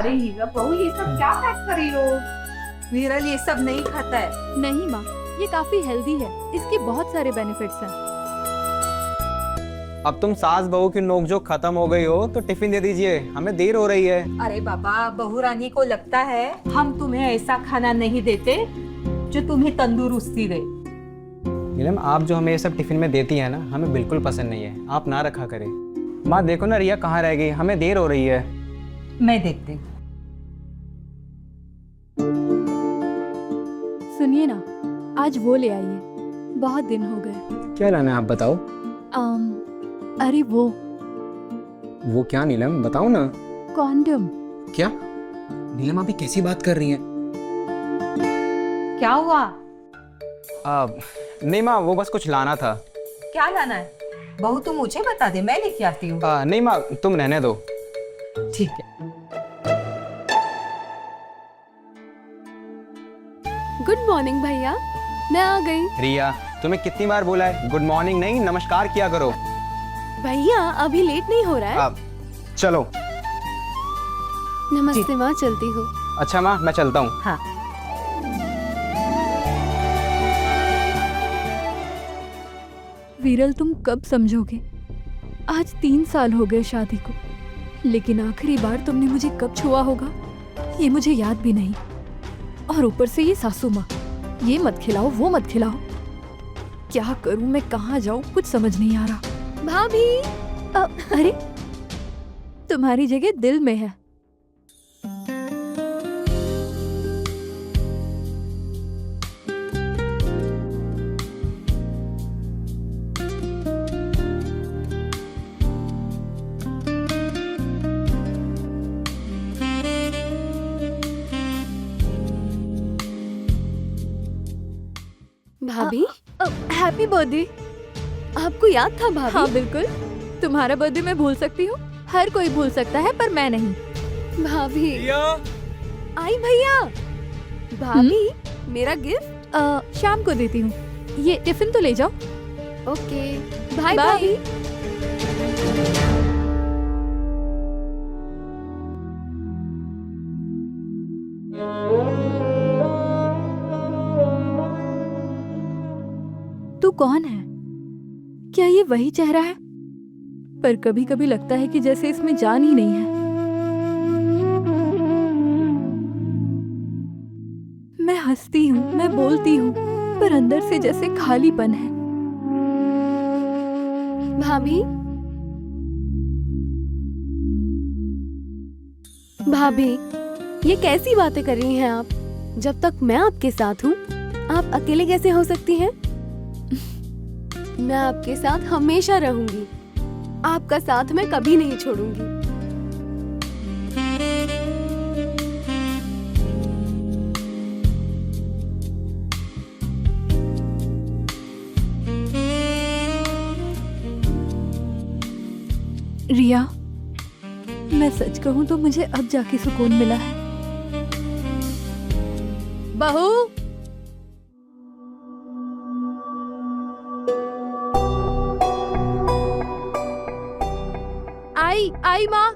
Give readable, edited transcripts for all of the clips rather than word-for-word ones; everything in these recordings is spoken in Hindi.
अरे हीरा बहू, ये सब क्या पैक कर रही हो? विरल ये सब नहीं खाता है। नहीं माँ, ये काफी हेल्दी है, इसके बहुत सारे बेनिफिट्स हैं। अब तुम सास बहू की नोकझोंक खत्म हो गई हो तो टिफिन दे दीजिए, हमें देर हो रही है। अरे बाबा, बहू रानी को लगता है हम तुम्हें ऐसा खाना नहीं देते जो तुम्हें तंदुरुस्ती दे। नीलम, आप जो हमें ये सब टिफिन में देती है ना, हमें बिल्कुल पसंद नहीं है, आप ना रखा करें। माँ देखो ना, रिया कहाँ रह गई, हमें देर हो रही है। मैं देखती हूँ। सुनिए ना, आज वो ले आइए, बहुत दिन हो गए। क्या लाना है आप बताओ। अरे वो क्या नीलम, बताओ ना। कॉन्डम। क्या नीलम, आप ये कैसी बात कर रही हैं? क्या हुआ? नहीं माँ, वो बस कुछ लाना था। क्या लाना है? बहू तुम मुझे बता दे, मैं लेके आती हूँ। नहीं माँ, तुम रहने दो। ठीक है। गुड मॉर्निंग भैया, मैं आ गई। रिया, तुम्हें कितनी बार बोला है गुड मॉर्निंग नहीं, नमस्कार किया करो। भैया अभी लेट नहीं हो रहा है? चलो। नमस्ते माँ, चलती हूँ। अच्छा माँ, मैं चलता हूँ। हाँ। विरल, तुम कब समझोगे? आज 3 साल हो गए शादी को, लेकिन आखिरी बार तुमने मुझे कब छुआ होगा ये मुझे याद भी नहीं। और ऊपर से ये सासू माँ, ये मत खिलाओ वो मत खिलाओ। क्या करूं मैं, कहाँ जाऊं, कुछ समझ नहीं आ रहा। भाभी, अरे तुम्हारी जगह दिल में है। भाभी, हैप्पी बर्थडे। आपको याद था भाभी? हाँ बिल्कुल, तुम्हारा बर्थडे मैं भूल सकती हूँ, हर कोई भूल सकता है पर मैं नहीं। भाभी आई भैया। भाभी, मेरा गिफ्ट शाम को देती हूँ, ये टिफिन तो ले जाओ। Okay bye bye. तू कौन है? क्या ये वही चेहरा है? पर कभी कभी लगता है कि जैसे इसमें जान ही नहीं है। मैं हंसती हूँ, मैं बोलती हूँ, पर अंदर से जैसे खालीपन है। भाभी, भाभी, ये कैसी बातें कर रही हैं आप? जब तक मैं आपके साथ हूँ, आप अकेले कैसे हो सकती हैं? मैं आपके साथ हमेशा रहूंगी, आपका साथ मैं कभी नहीं छोड़ूंगी। रिया, मैं सच कहूं तो मुझे अब जाके सुकून मिला है। बहू, आई माँ।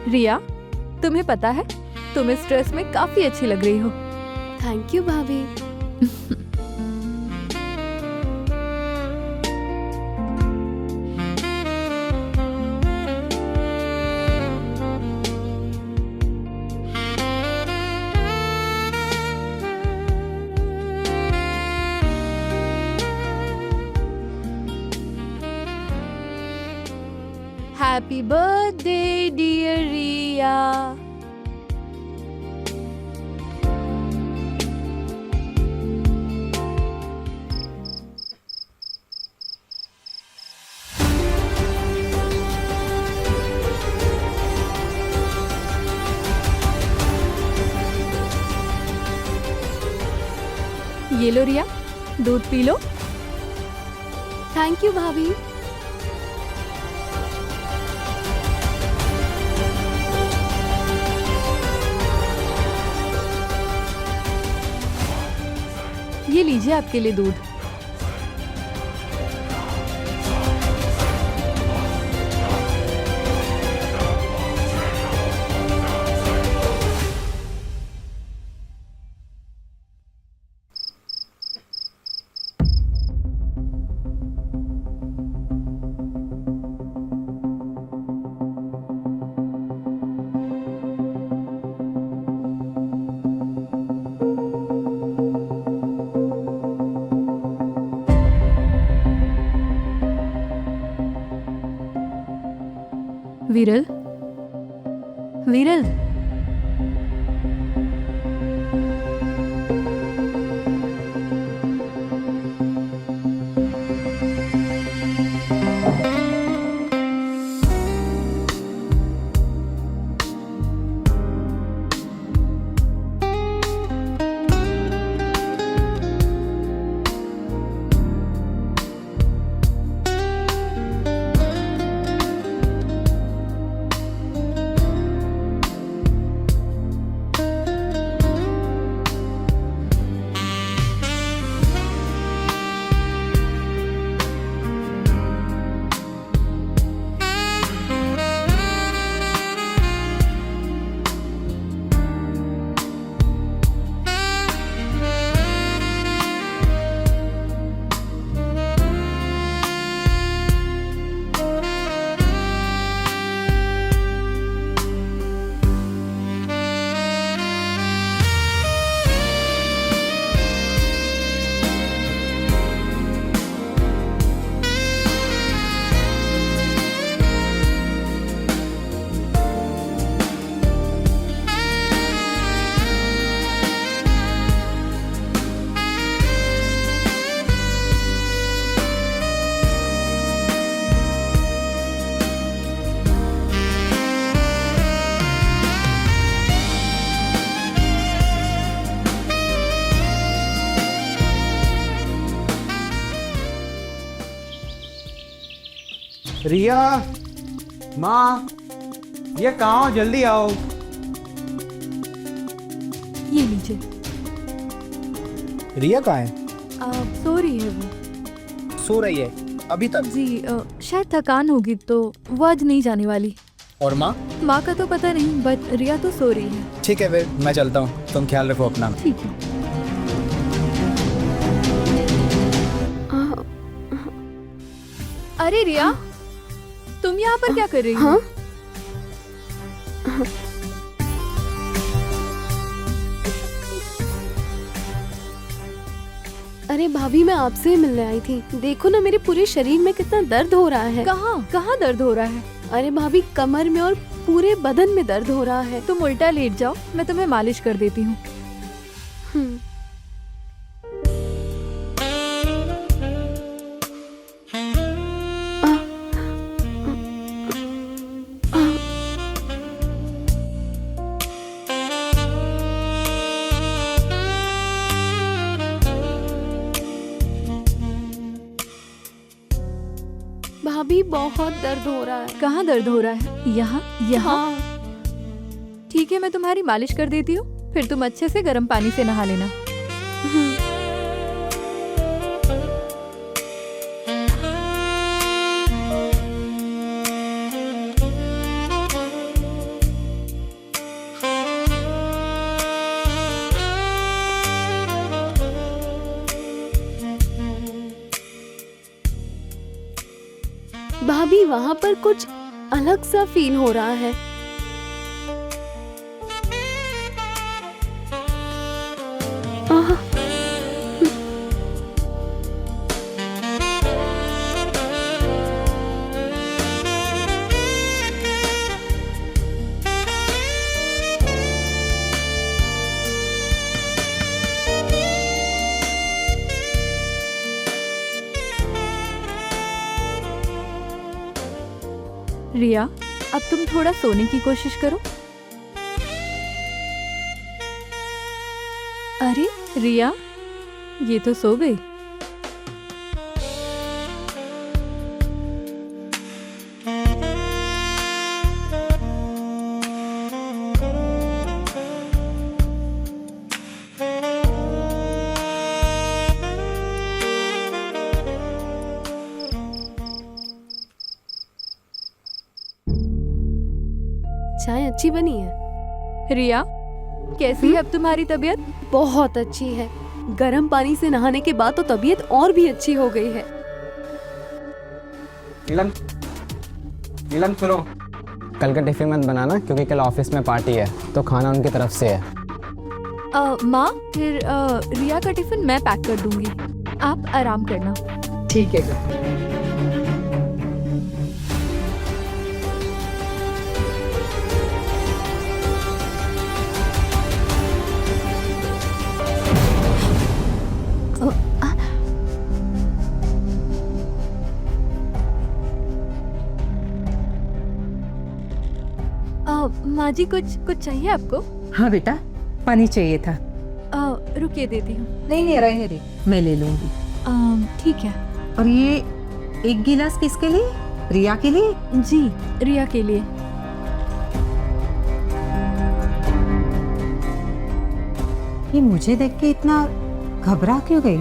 रिया, तुम्हें पता है तुम इस ड्रेस में काफी अच्छी लग रही हो। थैंक यू भाभी। Happy birthday, dear Riya. ये लो रिया, दूध पी लो। थैंक यू भाभी। ये लीजिए आपके लिए दूध। विरल, विरल, रिया, माँ, ये कहाँ हो? जल्दी आओ। ये लीजिए। रिया कहाँ है? सो रही है वो। सो रही है अभी तक? जी शायद थकान होगी तो वो आज नहीं जाने वाली। और माँ? माँ का तो पता नहीं, बट रिया तो सो रही है। ठीक है फिर मैं चलता हूँ, तुम ख्याल रखो अपना। ठीक है। अरे रिया, तुम यहाँ पर क्या कर रही हो? अरे भाभी मैं आपसे ही मिलने आई थी। देखो ना मेरे पूरे शरीर में कितना दर्द हो रहा है। कहाँ कहाँ दर्द हो रहा है? अरे भाभी कमर में और पूरे बदन में दर्द हो रहा है। तुम उल्टा लेट जाओ, मैं तुम्हें मालिश कर देती हूँ। हम्म। भाभी बहुत दर्द हो रहा है। कहाँ दर्द हो रहा है? यहाँ यहाँ? ठीक है, मैं तुम्हारी मालिश कर देती हूँ, फिर तुम अच्छे से गर्म पानी से नहा लेना। भाभी वहाँ पर कुछ अलग सा फील हो रहा है। आह, रिया, अब तुम थोड़ा सोने की कोशिश करो। अरे रिया, ये तो सो गई। चाय अच्छी बनी है। रिया, कैसी है अब तुम्हारी तबीयत? बहुत अच्छी है। गर्म पानी से नहाने के बाद तो तबीयत और भी अच्छी हो गई है। नीलम, नीलम सुनो, कल का टिफिन मत बनाना क्योंकि कल ऑफिस में पार्टी है तो खाना उनकी तरफ से है। माँ, फिर रिया का टिफिन मैं पैक कर दूंगी, आप आराम करना। ठीक है। माँ जी, कुछ चाहिए आपको? हाँ बेटा, पानी चाहिए था। रुकिए, देती हूँ। नहीं रहने दे, मैं ले लूंगी। ठीक है। और ये एक गिलास किसके लिए? रिया के लिए? जी, रिया के लिए। ये मुझे देख के इतना घबरा क्यों गई?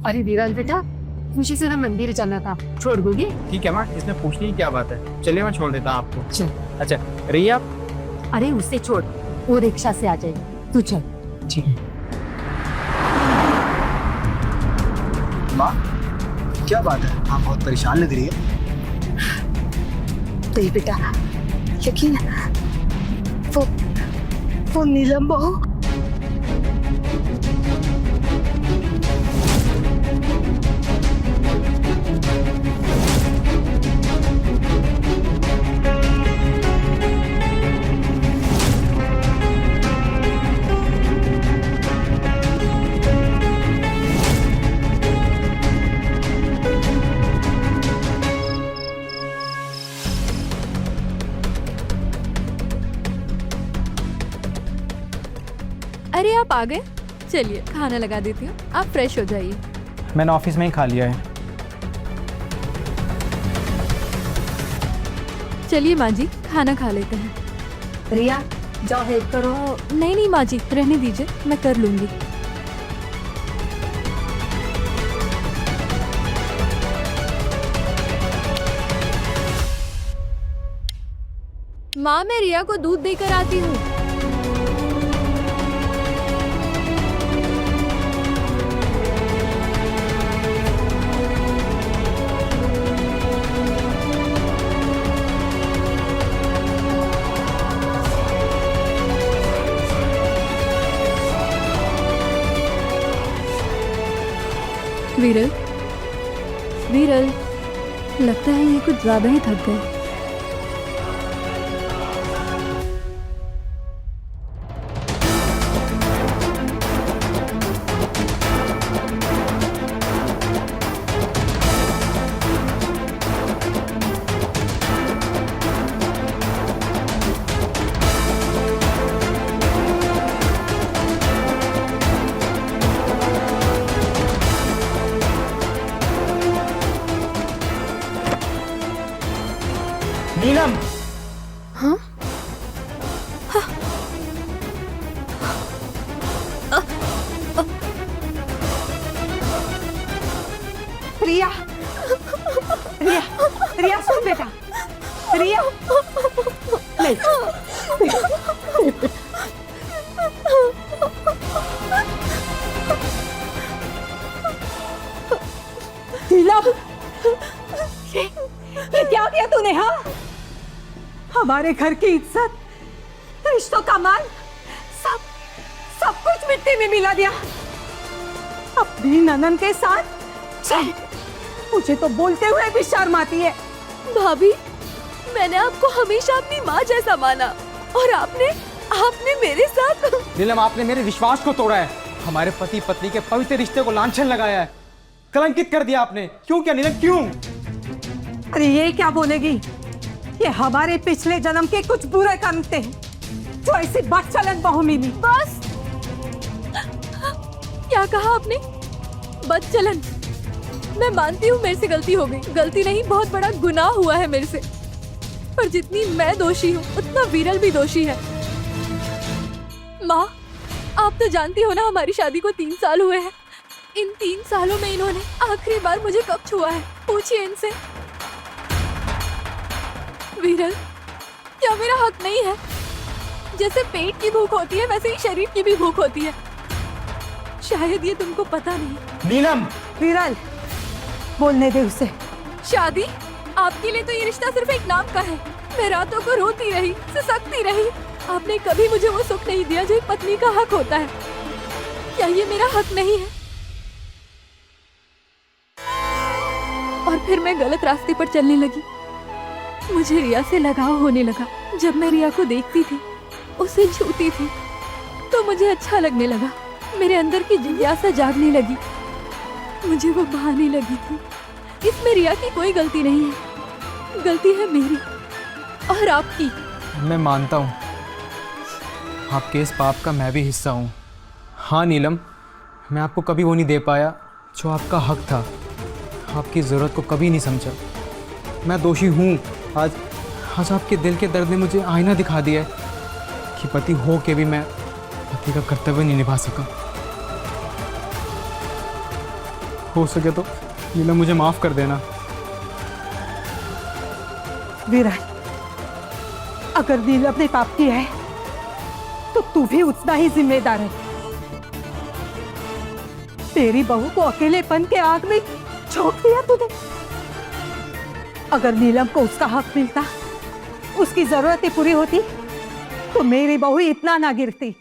अरे विराज बेटा, मुझे जरा मंदिर जाना था, छोड़ दोगे? ठीक है माँ, इसमें पूछने की क्या बात है। चलिए मैं छोड़ देता हूँ आपको। चल। अच्छा रिया, अरे उसे छोड़, वो रिक्शा से आ जाएगी, तू चल। ठीक है। माँ, क्या बात है? आप बहुत परेशान लग रही है। तो ये बेटा, यकीन वो नीलम बहू अरे आप आ गए, चलिए खाना लगा देती हूँ, आप फ्रेश हो जाइए। मैंने ऑफिस में ही खा लिया है। चलिए माँ जी, खाना खा लेते हैं। रिया, जाओ हेल्प करो। नहीं माँ जी, रहने दीजिए, मैं कर लूँगी। माँ, मैं रिया को दूध देकर आती हूँ। विरल, विरल, लगता है ये कुछ ज्यादा ही थक गए। हमारे घर की इज्जत, रिश्तों का मान, सब सब कुछ मिट्टी में मिला दिया। अपनी ननन के साथ छे, मुझे तो बोलते हुए भी शर्म आती है। भाभी, मैंने आपको हमेशा अपनी माँ जैसा माना और आपने मेरे साथ। नीलम, आपने मेरे विश्वास को तोड़ा है, हमारे पति पत्नी के पवित्र रिश्ते को लांछन लगाया है, कलंकित कर दिया आपने। क्यों किया नीलम, क्यों? अरे ये क्या बोलेगी, ये हमारे पिछले जन्म के कुछ बुरे कर्म थे जो ऐसी बदचलन बहू मिली। बस, क्या कहा आपने? बदचलन? मैं मानती हूँ मेरे से गलती हो गई, गलती नहीं बहुत बड़ा गुनाह हुआ है मेरे से, पर जितनी मैं दोषी हूँ उतना विरल भी दोषी है। माँ, आप तो जानती हो ना हमारी शादी को 3 साल हुए हैं। इन 3 सालों में इन्होंने आखिरी बार मुझे कब छुआ है, पूछिए इनसे। विरल, क्या मेरा हक नहीं है? जैसे पेट की भूख होती है वैसे ही शरीर की भी भूख होती है, शायद ये तुमको पता नहीं। नीलम, विरल, बोलने दे उसे। शादी आपके लिए तो ये रिश्ता सिर्फ एक नाम का है। मैं रातों को रोती रही, सिसकती रही, आपने कभी मुझे वो सुख नहीं दिया जो एक पत्नी का हक होता है। क्या ये मेरा हक नहीं है? और फिर मैं गलत रास्ते पर चलने लगी। मुझे रिया से लगाव होने लगा। जब मैं रिया को देखती थी, उसे छूती थी, तो मुझे अच्छा लगने लगा। मेरे अंदर की जिज्ञासा जागने लगी, मुझे वो भाने लगी थी। इसमें रिया की कोई गलती नहीं है, गलती है मेरी और आपकी। मैं मानता हूँ आपके इस पाप का मैं भी हिस्सा हूँ। हाँ नीलम, मैं आपको कभी वो नहीं दे पाया जो आपका हक था, आपकी ज़रूरत को कभी नहीं समझा। मैं दोषी हूँ। आज आपके दिल के दर्द ने मुझे आईना दिखा दिया है कि पति हो के भी मैं पति का कर्तव्य नहीं निभा सका। हो सके तो नीलम मुझे माफ़ कर देना। विरल, अगर नीलम ने पाप किया है तो तू भी उतना ही जिम्मेदार है। तेरी बहू को अकेलेपन के आग में झोंक दिया तूने। अगर नीलम को उसका हक मिलता, उसकी जरूरतें पूरी होती, तो मेरी बहू इतना ना गिरती।